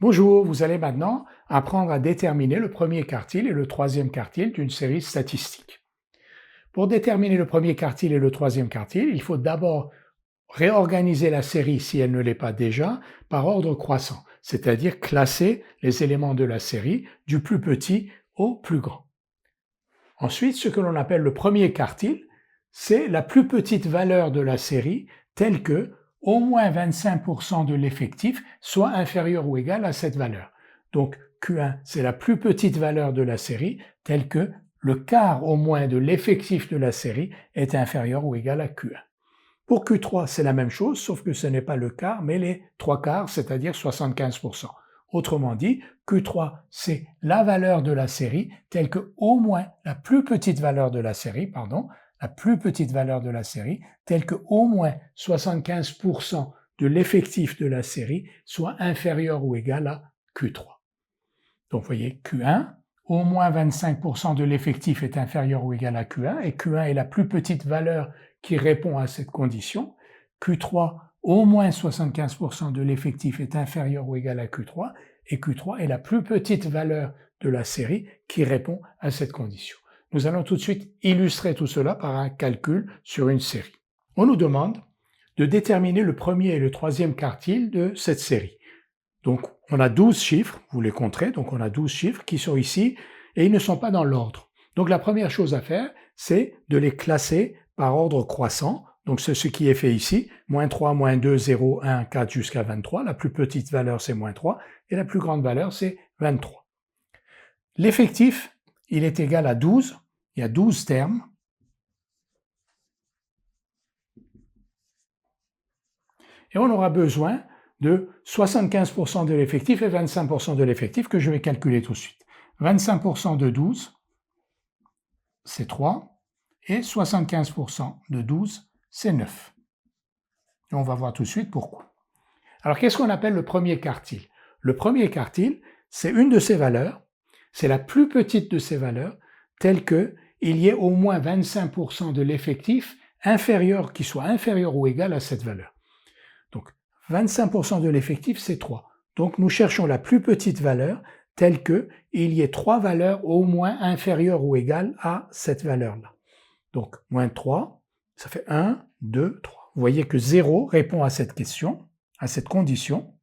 Bonjour, vous allez maintenant apprendre à déterminer le premier quartile et le troisième quartile d'une série statistique. Pour déterminer le premier quartile et le troisième quartile, il faut d'abord réorganiser la série, si elle ne l'est pas déjà, par ordre croissant, c'est-à-dire classer les éléments de la série du plus petit au plus grand. Ensuite, ce que l'on appelle le premier quartile, c'est la plus petite valeur de la série telle que au moins 25% de l'effectif soit inférieur ou égal à cette valeur. Donc Q1, c'est la plus petite valeur de la série telle que le quart au moins de l'effectif de la série est inférieur ou égal à Q1. Pour Q3, c'est la même chose, sauf que ce n'est pas le quart, mais les trois quarts, c'est-à-dire 75%. Autrement dit, Q3, c'est la valeur de la série telle que au moins la plus petite valeur de la série, la plus petite valeur de la série, telle que au moins 75% de l'effectif de la série soit inférieur ou égal à Q3. Donc vous voyez, Q1, au moins 25% de l'effectif est inférieur ou égal à Q1, et Q1 est la plus petite valeur qui répond à cette condition. Q3, au moins 75% de l'effectif est inférieur ou égal à Q3, et Q3 est la plus petite valeur de la série qui répond à cette condition. Nous allons tout de suite illustrer tout cela par un calcul sur une série. On nous demande de déterminer le premier et le troisième quartile de cette série. Donc, on a 12 chiffres, vous les compterez, donc on a 12 chiffres qui sont ici, et ils ne sont pas dans l'ordre. Donc la première chose à faire, c'est de les classer par ordre croissant. Donc c'est ce qui est fait ici, moins 3, moins 2, 0, 1, 4 jusqu'à 23. La plus petite valeur, c'est moins 3, et la plus grande valeur, c'est 23. L'effectif, il est égal à 12, il y a 12 termes. Et on aura besoin de 75% de l'effectif et 25% de l'effectif que je vais calculer tout de suite. 25% de 12, c'est 3, et 75% de 12, c'est 9. Et on va voir tout de suite pourquoi. Alors, qu'est-ce qu'on appelle le premier quartile? Le premier quartile, c'est une de ces valeurs, c'est la plus petite de ces valeurs, telle que il y ait au moins 25% de l'effectif qui soit inférieur ou égal à cette valeur. Donc, 25% de l'effectif, c'est 3. Donc, nous cherchons la plus petite valeur telle que il y ait 3 valeurs au moins inférieures ou égales à cette valeur-là. Donc, moins 3, ça fait 1, 2, 3. Vous voyez que 0 répond à cette question, à cette condition.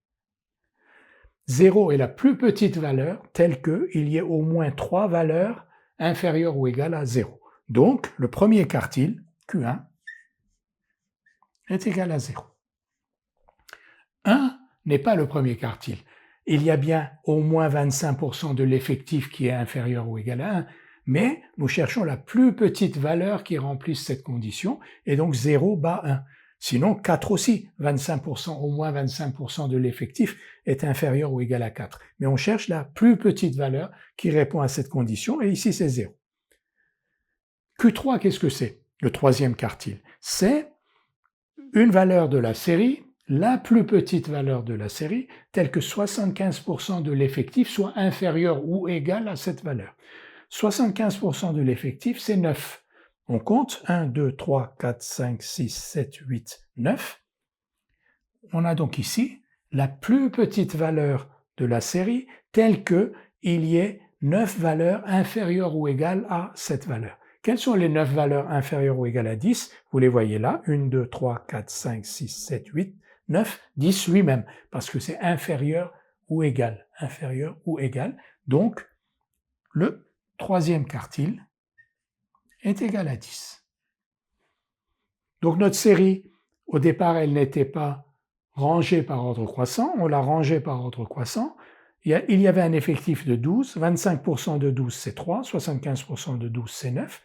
0 est la plus petite valeur telle qu'il y ait au moins 3 valeurs inférieures ou égales à 0. Donc, le premier quartile, Q1, est égal à 0. 1 n'est pas le premier quartile. Il y a bien au moins 25% de l'effectif qui est inférieur ou égal à 1, mais nous cherchons la plus petite valeur qui remplisse cette condition, et donc 0 bat 1. Sinon, 4 aussi, 25%, au moins 25% de l'effectif est inférieur ou égal à 4. Mais on cherche la plus petite valeur qui répond à cette condition, et ici c'est 0. Q3, qu'est-ce que c'est? Le troisième quartile. C'est une valeur de la série, la plus petite valeur de la série, telle que 75% de l'effectif soit inférieur ou égal à cette valeur. 75% de l'effectif, c'est 9. On compte 1, 2, 3, 4, 5, 6, 7, 8, 9. On a donc ici la plus petite valeur de la série, telle que il y ait 9 valeurs inférieures ou égales à cette valeur. Quelles sont les 9 valeurs inférieures ou égales à 10? Vous les voyez là, 1, 2, 3, 4, 5, 6, 7, 8, 9, 10 lui-même, parce que c'est inférieur ou égal. Donc, le troisième quartile est égal à 10. Donc notre série, au départ, elle n'était pas rangée par ordre croissant, on l'a rangée par ordre croissant. Il y avait un effectif de 12, 25% de 12 c'est 3, 75% de 12 c'est 9.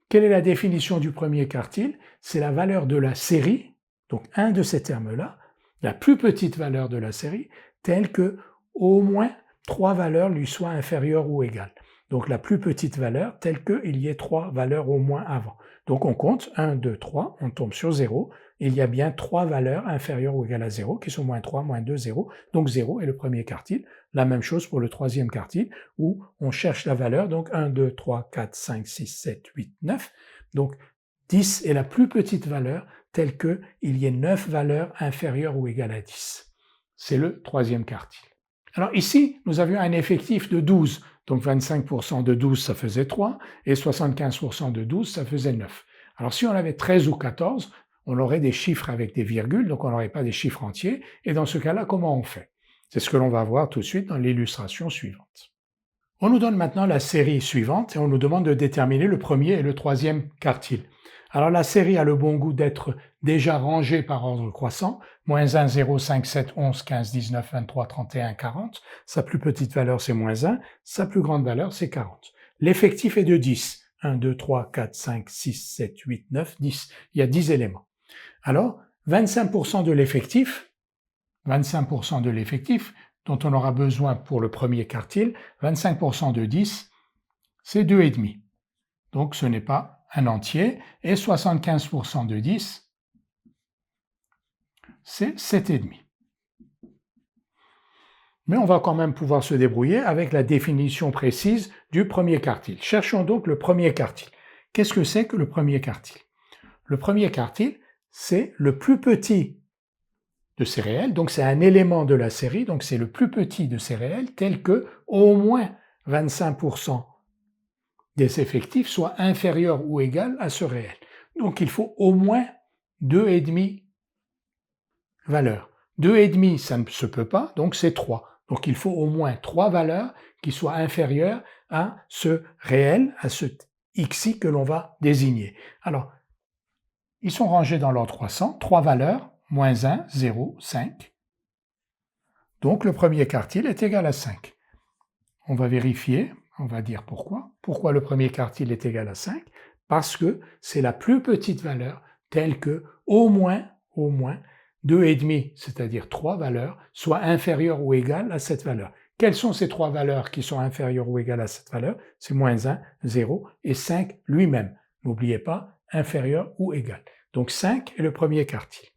Quelle est la définition du premier quartile? C'est la valeur de la série, donc un de ces termes-là, la plus petite valeur de la série, telle que au moins 3 valeurs lui soient inférieures ou égales. Donc la plus petite valeur, telle qu'il y ait 3 valeurs au moins avant. Donc on compte 1, 2, 3, on tombe sur 0. Il y a bien 3 valeurs inférieures ou égales à 0, qui sont moins 3, moins 2, 0. Donc 0 est le premier quartile. La même chose pour le troisième quartile, où on cherche la valeur, donc 1, 2, 3, 4, 5, 6, 7, 8, 9. Donc 10 est la plus petite valeur, telle qu'il y ait 9 valeurs inférieures ou égales à 10. c'est le troisième quartile. Alors ici, nous avions un effectif de 12, donc 25% de 12, ça faisait 3, et 75% de 12, ça faisait 9. Alors si on avait 13 ou 14, on aurait des chiffres avec des virgules, donc on n'aurait pas des chiffres entiers, et dans ce cas-là, comment on fait? C'est ce que l'on va voir tout de suite dans l'illustration suivante. On nous donne maintenant la série suivante et on nous demande de déterminer le premier et le troisième quartile. Alors la série a le bon goût d'être déjà rangée par ordre croissant, moins 1, 0, 5, 7, 11, 15, 19, 23, 31, 40. Sa plus petite valeur c'est moins 1, sa plus grande valeur c'est 40. L'effectif est de 10. 1, 2, 3, 4, 5, 6, 7, 8, 9, 10. Il y a 10 éléments. Alors 25% de l'effectif, dont on aura besoin pour le premier quartile, 25% de 10, c'est 2,5. Donc ce n'est pas un entier, et 75% de 10, c'est 7,5. Mais on va quand même pouvoir se débrouiller avec la définition précise du premier quartile. Cherchons donc le premier quartile. Qu'est-ce que c'est que le premier quartile? Le premier quartile, c'est le plus petit de ces réels, donc c'est un élément de la série, donc c'est le plus petit de ces réels, tel que au moins 25% des effectifs soient inférieurs ou égal à ce réel. Donc il faut au moins 2,5 valeurs. 2,5, ça ne se peut pas, donc c'est 3. Donc il faut au moins 3 valeurs qui soient inférieures à ce réel, à ce xi que l'on va désigner. Alors, ils sont rangés dans l'ordre croissant, 3 valeurs, moins 1, 0, 5. Donc le premier quartile est égal à 5. On va vérifier, on va dire pourquoi. Pourquoi le premier quartile est égal à 5? Parce que c'est la plus petite valeur, telle que au moins 2,5, c'est-à-dire 3 valeurs, soient inférieures ou égales à cette valeur. Quelles sont ces 3 valeurs qui sont inférieures ou égales à cette valeur? C'est moins 1, 0 et 5 lui-même. N'oubliez pas, inférieur ou égal. Donc 5 est le premier quartile.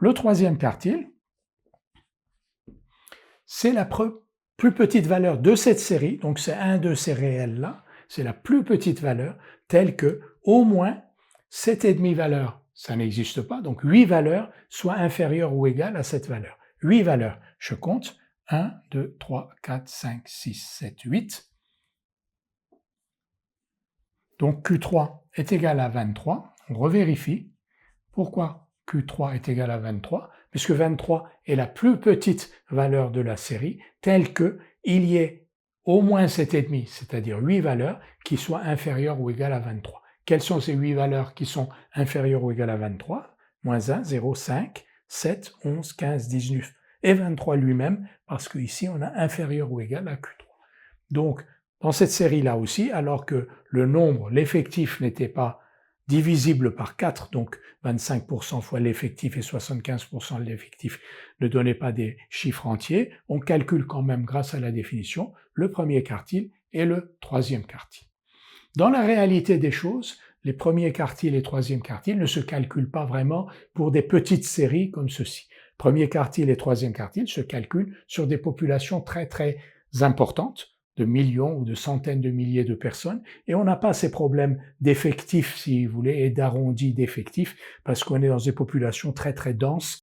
Le troisième quartile, c'est la plus petite valeur de cette série, donc c'est un de ces réels-là, c'est la plus petite valeur, telle que au moins 7,5 valeurs, ça n'existe pas, donc 8 valeurs soient inférieures ou égales à cette valeur. 8 valeurs, je compte, 1, 2, 3, 4, 5, 6, 7, 8. Donc Q3 est égal à 23, on revérifie. Pourquoi Q3 est égal à 23? Puisque 23 est la plus petite valeur de la série, telle qu'il y ait au moins 7,5, c'est-à-dire 8 valeurs, qui soient inférieures ou égales à 23. Quelles sont ces 8 valeurs qui sont inférieures ou égales à 23? Moins 1, 0, 5, 7, 11, 15, 19 et 23 lui-même, parce qu'ici on a inférieur ou égal à Q3. Donc, dans cette série-là aussi, alors que le nombre, l'effectif n'était pas divisible par 4, donc 25% fois l'effectif et 75% de l'effectif ne donnaient pas des chiffres entiers, on calcule quand même grâce à la définition le premier quartile et le troisième quartile. Dans la réalité des choses, les premiers quartiles et troisième quartile ne se calculent pas vraiment pour des petites séries comme ceci. Premier quartile et troisième quartile se calculent sur des populations très très importantes, de millions ou de centaines de milliers de personnes, et on n'a pas ces problèmes d'effectifs, si vous voulez, et d'arrondis d'effectifs, parce qu'on est dans des populations très très denses